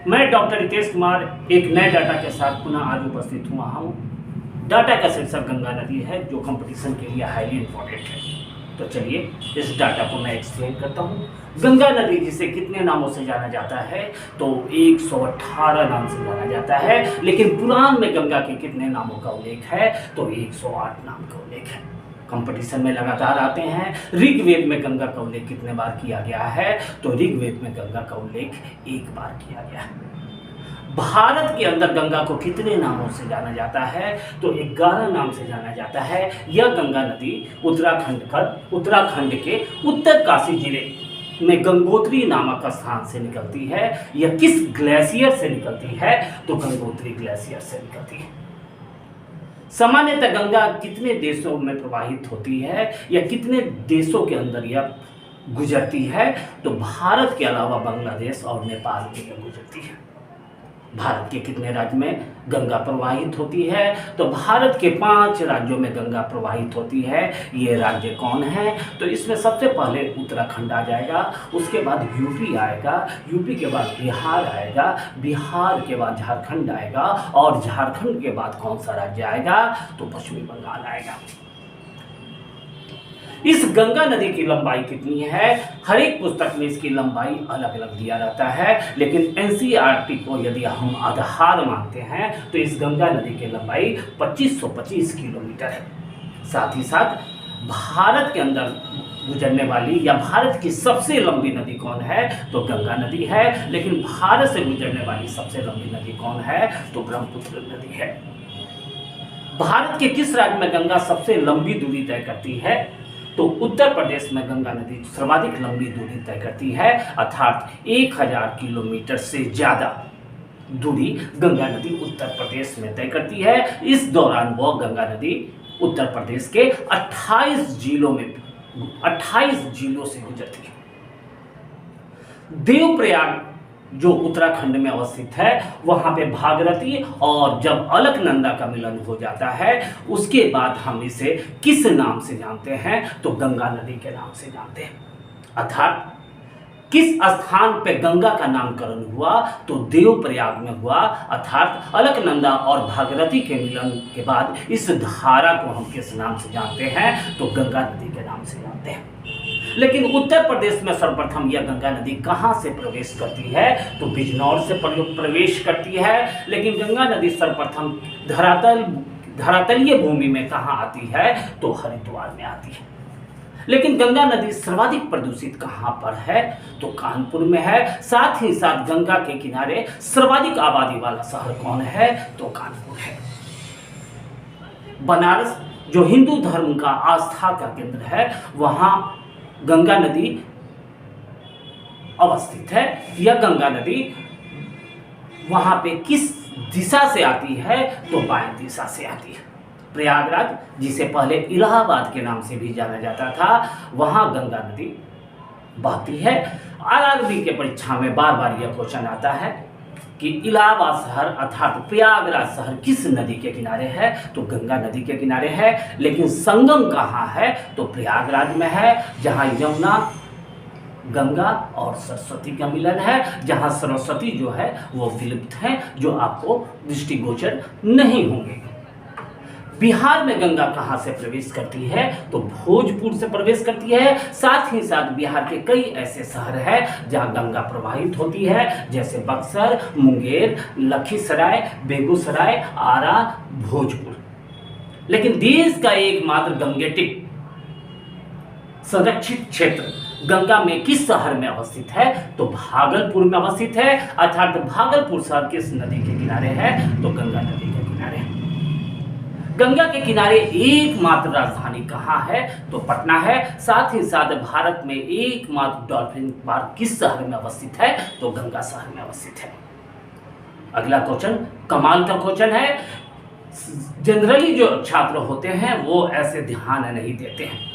मैं डॉक्टर रितेश कुमार एक नए डाटा के साथ पुनः आज उपस्थित हुआ हूँ। डाटा का शीर्षक गंगा नदी है, जो कंपटीशन के लिए हाईली इंपॉर्टेंट है। तो चलिए इस डाटा को मैं एक्सप्लेन करता हूँ। गंगा नदी जिसे कितने नामों से जाना जाता है, तो 118 नाम से जाना जाता है, लेकिन पुराण में गंगा के कितने नामों का उल्लेख है, तो 108 नाम का उल्लेख है। कंपटीशन में लगातार आते हैं। ऋग्वेद में गंगा का उल्लेख कितने बार किया गया है, तो ऋग्वेद में गंगा का उल्लेख 1 बार किया गया है। भारत के अंदर गंगा को कितने नामों से जाना जाता है, तो 11 नाम से जाना जाता है। यह गंगा नदी उत्तराखंड के उत्तरकाशी जिले में गंगोत्री नामक स्थान से निकलती है। यह किस ग्लेशियर से निकलती है, तो गंगोत्री ग्लेशियर से निकलती है। सामान्यतः गंगा कितने देशों में प्रवाहित होती है या कितने देशों के अंदर यह गुजरती है, तो भारत के अलावा बांग्लादेश और नेपाल में यह गुजरती है। भारत के कितने राज्य में गंगा प्रवाहित होती है, तो भारत के 5 राज्यों में गंगा प्रवाहित होती है। ये राज्य कौन है, तो इसमें सबसे पहले उत्तराखंड आ जाएगा, उसके बाद यूपी आएगा, यूपी के बाद बिहार आएगा, बिहार के बाद झारखंड आएगा, और झारखंड के बाद कौन सा राज्य आएगा, तो पश्चिमी बंगाल आएगा। इस गंगा नदी की लंबाई कितनी है, हर एक पुस्तक में इसकी लंबाई अलग अलग दिया जाता है, लेकिन एनसीईआरटी को यदि हम आधार मानते हैं तो इस गंगा नदी की लंबाई 2525 किलोमीटर है। साथ ही साथ भारत के अंदर गुजरने वाली या भारत की सबसे लंबी नदी कौन है, तो गंगा नदी है। लेकिन भारत से गुजरने वाली सबसे लंबी नदी कौन है, तो ब्रह्मपुत्र नदी है। भारत के किस राज्य में गंगा सबसे लंबी दूरी तय करती है, तो उत्तर प्रदेश में गंगा नदी सर्वाधिक लंबी दूरी तय करती है, अर्थात 1000 किलोमीटर से ज़्यादा दूरी गंगा नदी उत्तर प्रदेश में तय करती है। इस दौरान वह गंगा नदी उत्तर प्रदेश के 28 जिलों से गुजरती है। देवप्रयाग जो उत्तराखंड में अवस्थित है, वहां पे भागीरथी और जब अलकनंदा का मिलन हो जाता है, उसके बाद हम इसे किस नाम से जानते हैं, तो गंगा नदी के नाम से जानते हैं। अर्थात किस स्थान पे गंगा का नामकरण हुआ, तो देवप्रयाग में हुआ, अर्थात अलकनंदा और भागीरथी के मिलन के बाद इस धारा को हम किस नाम से जानते हैं, तो गंगा नदी के नाम से जानते हैं। लेकिन उत्तर प्रदेश में सर्वप्रथम यह गंगा नदी कहां से प्रवेश करती है, तो बिजनौर से प्रवेश करती है। लेकिन गंगा नदी सर्वप्रथम धरातलीय भूमि में कहां आती है, तो हरिद्वार में आती है। लेकिन गंगा नदी सर्वाधिक प्रदूषित कहां पर है, तो कानपुर में है। साथ ही साथ गंगा के किनारे सर्वाधिक आबादी वाला शहर कौन है, तो कानपुर है। बनारस जो हिंदू धर्म का आस्था का केंद्र है, वहां गंगा नदी अवस्थित है। यह गंगा नदी वहां पे किस दिशा से आती है, तो बाएं दिशा से आती है। प्रयागराज जिसे पहले इलाहाबाद के नाम से भी जाना जाता था, वहां गंगा नदी बहती है। आरआरबी के परीक्षा में बार बार यह क्वेश्चन आता है कि इलाहाबाद शहर अर्थात प्रयागराज शहर किस नदी के किनारे है, तो गंगा नदी के किनारे है। लेकिन संगम कहाँ है, तो प्रयागराज में है, जहाँ यमुना गंगा और सरस्वती का मिलन है, जहाँ सरस्वती जो है वो विलुप्त है, जो आपको दृष्टिगोचर नहीं होंगे। बिहार में गंगा कहाँ से प्रवेश करती है, तो भोजपुर से प्रवेश करती है। साथ ही साथ बिहार के कई ऐसे शहर हैं जहाँ गंगा प्रवाहित होती है, जैसे बक्सर, मुंगेर, लखीसराय, बेगूसराय, आरा, भोजपुर। लेकिन देश का एकमात्र गंगेटिक संरक्षित क्षेत्र गंगा में किस शहर में अवस्थित है, तो भागलपुर में अवस्थित है। अर्थात भागलपुर शहर किस नदी के किनारे है, तो गंगा नदी के किनारे है। गंगा के किनारे एकमात्र राजधानी कहाँ है, तो पटना है। साथ ही साथ भारत में एकमात्र डॉल्फिन पार्क किस शहर में अवस्थित है, तो गंगा शहर में अवस्थित है। अगला क्वेश्चन कमाल का क्वेश्चन है। जनरली जो छात्र होते हैं वो ऐसे ध्यान नहीं देते हैं।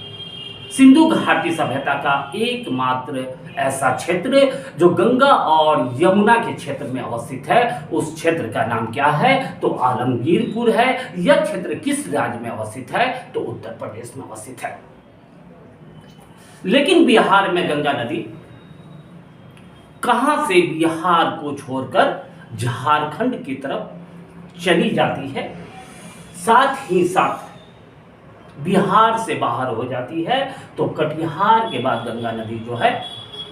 सिंधु घाटी सभ्यता का एकमात्र ऐसा क्षेत्र जो गंगा और यमुना के क्षेत्र में अवस्थित है, उस क्षेत्र का नाम क्या है, तो आलमगीरपुर है। यह क्षेत्र किस राज्य में अवस्थित है, तो उत्तर प्रदेश में अवस्थित है। लेकिन बिहार में गंगा नदी कहां से बिहार को छोड़कर झारखंड की तरफ चली जाती है, साथ ही साथ बिहार से बाहर हो जाती है, तो कटिहार के बाद गंगा नदी जो है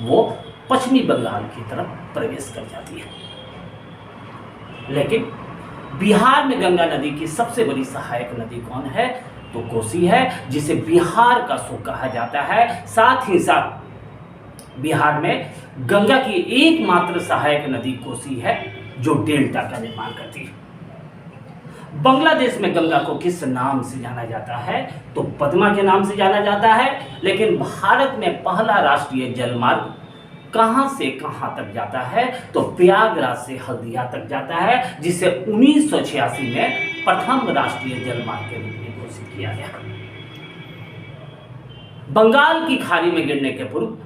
वो पश्चिमी बंगाल की तरफ प्रवेश कर जाती है। लेकिन बिहार में गंगा नदी की सबसे बड़ी सहायक नदी कौन है? तो कोसी है, जिसे बिहार का सुख कहा जाता है। साथ ही साथ बिहार में गंगा की एकमात्र सहायक नदी कोसी है, जो डेल्टा का निर्माण करती है। बांग्लादेश में गंगा को किस नाम से जाना जाता है? तो पद्मा के नाम से जाना जाता है। लेकिन भारत में पहला राष्ट्रीय जलमार्ग कहां से कहां तक जाता है? तो प्रयागराज से हल्दिया तक जाता है, जिसे 1986 में प्रथम राष्ट्रीय जलमार्ग के रूप में घोषित किया गया। बंगाल की खाड़ी में गिरने के पूर्व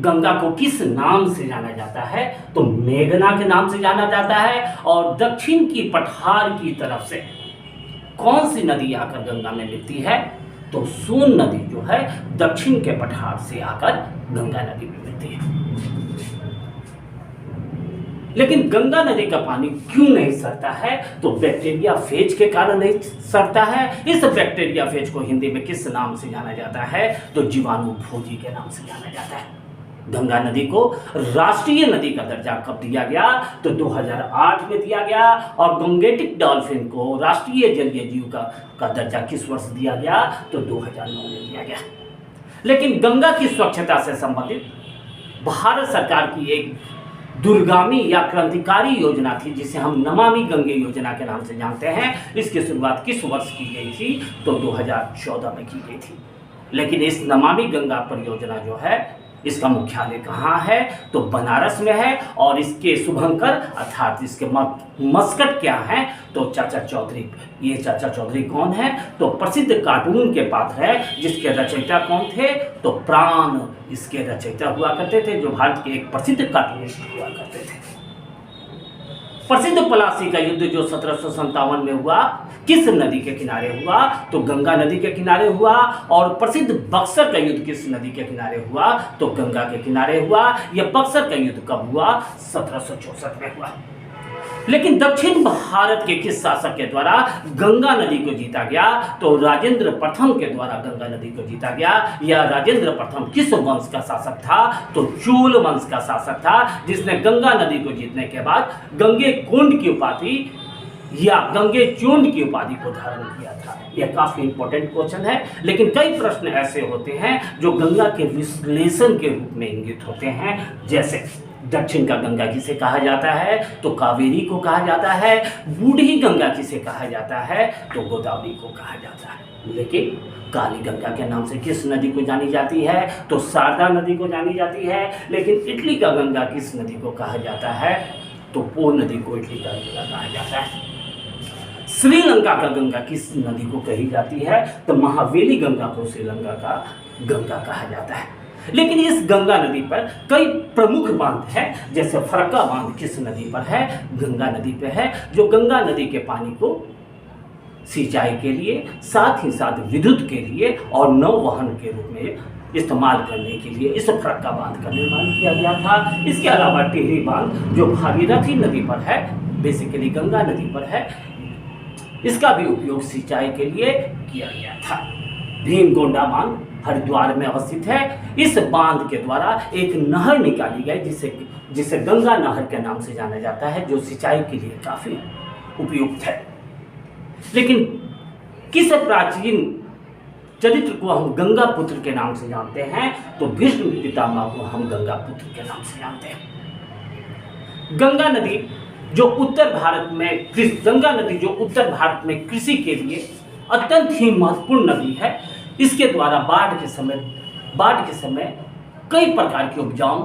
गंगा को किस नाम से जाना जाता है? तो मेघना के नाम से जाना जाता है। और दक्षिण की पठार की तरफ से कौन सी नदी आकर गंगा में मिलती है? तो सोन नदी जो है दक्षिण के पठार से आकर गंगा नदी में मिलती है। लेकिन गंगा नदी का पानी क्यों नहीं सड़ता है? तो बैक्टीरिया फेज के कारण नहीं सड़ता है। इस बैक्टीरिया फेज को हिंदी में किस नाम से जाना जाता है? तो जीवाणु भोजी के नाम से जाना जाता है। गंगा नदी को राष्ट्रीय नदी का दर्जा कब दिया गया? तो 2008 में दिया गया। और गंगेटिक डॉल्फिन को राष्ट्रीय जलीय जीव का दर्जा किस वर्ष दिया गया? तो 2009 में दिया गया। लेकिन गंगा की स्वच्छता से संबंधित भारत सरकार की एक दूरगामी या क्रांतिकारी योजना थी, जिसे हम नमामि गंगे योजना के नाम से जानते हैं। इसकी शुरुआत किस वर्ष की गई थी? तो 2014 में की गई थी। लेकिन इस नमामि गंगा परियोजना जो है, इसका मुख्यालय कहाँ है? तो बनारस में है। और इसके शुभंकर अर्थात इसके मस्कट क्या है? तो चाचा चौधरी। ये चाचा चौधरी कौन है? तो प्रसिद्ध कार्टून के पात्र है, जिसके रचयिता कौन थे? तो प्राण इसके रचयिता हुआ करते थे, जो भारत के एक प्रसिद्ध कार्टूनिस्ट हुआ करते थे। प्रसिद्ध पलासी का युद्ध जो 1757 में हुआ, किस नदी के किनारे हुआ? तो गंगा नदी के किनारे हुआ। और प्रसिद्ध बक्सर का युद्ध किस नदी के किनारे हुआ? तो गंगा के किनारे हुआ। यह बक्सर का युद्ध कब हुआ? 1764 में हुआ। लेकिन दक्षिण भारत के किस शासक के द्वारा गंगा नदी को जीता गया? तो राजेंद्र प्रथम के द्वारा गंगा नदी को जीता गया। यह राजेंद्र प्रथम किस वंश का शासक था? तो चोल वंश का शासक था, जिसने गंगा नदी को जीतने के बाद गंगे कोंड की उपाधि या गंगे चोंड की उपाधि को धारण किया था। यह काफी इंपॉर्टेंट क्वेश्चन है। लेकिन कई प्रश्न ऐसे होते हैं जो गंगा के विश्लेषण के रूप में इंगित होते हैं, जैसे दक्षिण का गंगा किसे कहा जाता है? तो कावेरी को कहा जाता है। बूढ़ी गंगा किसे कहा जाता है? तो गोदावरी को कहा जाता है। लेकिन काली गंगा के नाम से किस नदी को जानी जाती है? तो शारदा नदी को जानी जाती है। लेकिन इटली का गंगा किस नदी को कहा जाता है? तो पो नदी को इटली का गंगा कहा जाता है। श्रीलंका का गंगा किस नदी को कही जाती है? तो महावेली गंगा को श्रीलंका का गंगा कहा जाता है। लेकिन इस गंगा नदी पर कई प्रमुख बांध हैं, जैसे फरक्का बांध किस नदी पर है? गंगा नदी पे है, जो गंगा नदी के पानी को सिंचाई के लिए, साथ ही साथ विद्युत के लिए और नौवहन के रूप में इस्तेमाल करने के लिए इस फरक्का बांध का निर्माण किया गया था। इसके अलावा टिहरी बांध जो भागीरथी नदी पर है, बेसिकली गंगा नदी पर है, इसका भी उपयोग सिंचाई के लिए किया गया था। भीमगोंडा बांध हरिद्वार में अवस्थित है। इस बांध के द्वारा एक नहर निकाली गई, जिसे गंगा नहर के नाम से जाना जाता है, जो सिंचाई के लिए काफी उपयुक्त है। लेकिन किस प्राचीन चरित्र को हम गंगा पुत्र के नाम से जानते हैं? तो भीष्म पितामह को हम गंगा पुत्र के नाम से जानते हैं। गंगा नदी जो उत्तर भारत में कृषि के लिए अत्यंत ही महत्वपूर्ण नदी है। इसके द्वारा बाढ़ के समय कई प्रकार के उपजाऊ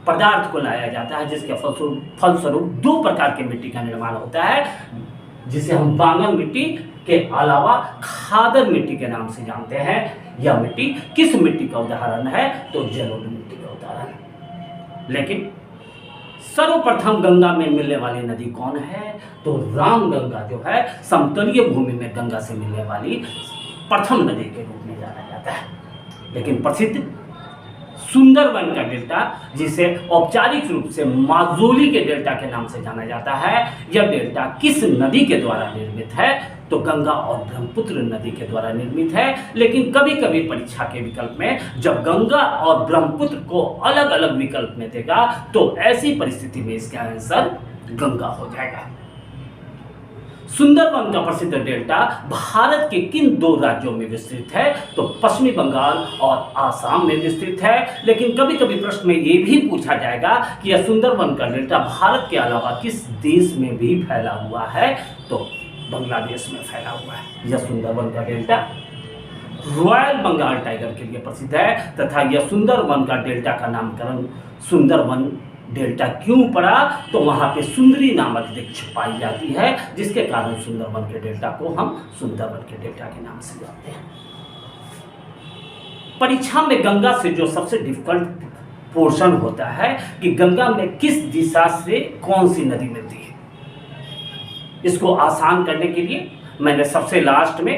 पदार्थ को लाया जाता है, जिसके फलस्वरूप 2 प्रकार के मिट्टी का निर्माण होता है, जिसे हम बांगल मिट्टी के अलावा खादर मिट्टी के नाम से जानते हैं। यह मिट्टी किस मिट्टी का उदाहरण है? तो जलोढ़ मिट्टी का उदाहरण। लेकिन सर्वप्रथम गंगा में मिलने वाली नदी कौन है? तो रामगंगा जो है समतलीय भूमि में गंगा से मिलने वाली प्रथम नदी के रूप में जाना जाता है। लेकिन प्रसिद्ध सुंदरबन का डेल्टा, जिसे औपचारिक रूप से माजुली के डेल्टा के नाम से जाना जाता है, यह डेल्टा किस नदी के द्वारा निर्मित है? तो गंगा और ब्रह्मपुत्र नदी के द्वारा निर्मित है। लेकिन कभी कभी परीक्षा के विकल्प में जब गंगा और ब्रह्मपुत्र को अलग अलग विकल्प में देगा तो ऐसी परिस्थिति में इसका आंसर गंगा हो जाएगा। सुंदरबन का प्रसिद्ध डेल्टा भारत के किन दो राज्यों में विस्तृत है? तो पश्चिमी बंगाल और आसाम में विस्तृत है। लेकिन कभी कभी प्रश्न में यह भी पूछा जाएगा कि यह सुंदरबन का डेल्टा भारत के अलावा किस देश में भी फैला हुआ है? तो बांग्लादेश में फैला हुआ है। यह सुंदरबन का डेल्टा रॉयल बंगाल टाइगर के लिए प्रसिद्ध है तथा यह सुंदरबन का डेल्टा का नामकरण सुंदरबन डेल्टा क्यों पड़ा? तो वहां पे सुंदरी नामक वृक्ष पाई जाती है, जिसके कारण सुंदरबन के डेल्टा को हम सुंदरबन के डेल्टा के नाम से जानते हैं। परीक्षा में गंगा से जो सबसे डिफिकल्ट पोर्शन होता है कि गंगा में किस दिशा से कौन सी नदी मिलती है, इसको आसान करने के लिए मैंने सबसे लास्ट में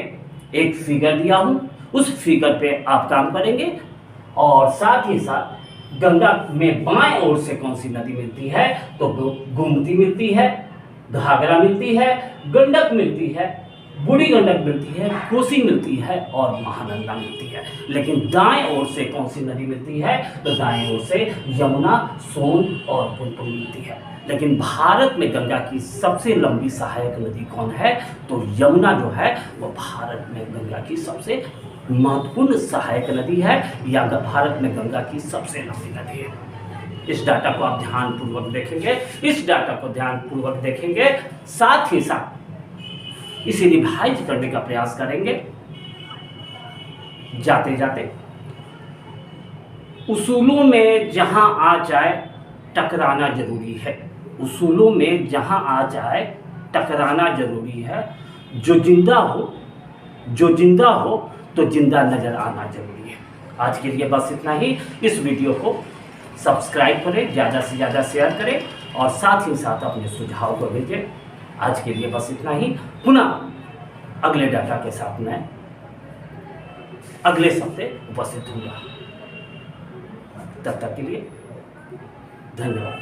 एक फिगर दिया हूं। उस फिगर पे आप काम करेंगे और साथ ही साथ गंगा में बाएं ओर से कौन सी नदी मिलती है? तो गोमती मिलती है, घाघरा मिलती है, गंडक मिलती है, बूढ़ी गंडक मिलती है, कोसी मिलती है और महानंदा मिलती है। लेकिन दाएं ओर से कौन सी नदी मिलती है? तो दाएं ओर से यमुना, सोन और पुनपुन मिलती है। लेकिन भारत में गंगा की सबसे लंबी सहायक नदी कौन है? तो यमुना जो है वो भारत में गंगा की सबसे महत्वपूर्ण सहायक नदी है, या भारत में गंगा की सबसे लंबी नदी है। इस डाटा को आप ध्यानपूर्वक देखेंगे, इस डाटा को ध्यानपूर्वक देखेंगे, साथ ही साथ इसे रिवाइज करने का प्रयास करेंगे। जाते जाते उसूलों में जहां आ जाए टकराना जरूरी है, उसूलों में जहां आ जाए टकराना जरूरी है। जो जिंदा हो तो जिंदा नजर आना जरूरी है। आज के लिए बस इतना ही। इस वीडियो को सब्सक्राइब करें, ज़्यादा से ज़्यादा शेयर करें और साथ ही साथ अपने सुझाव को भेजें। आज के लिए बस इतना ही। पुनः अगले डाटा के साथ मैं अगले सप्ताह उपस्थित होऊंगा। तब तक के लिए धन्यवाद।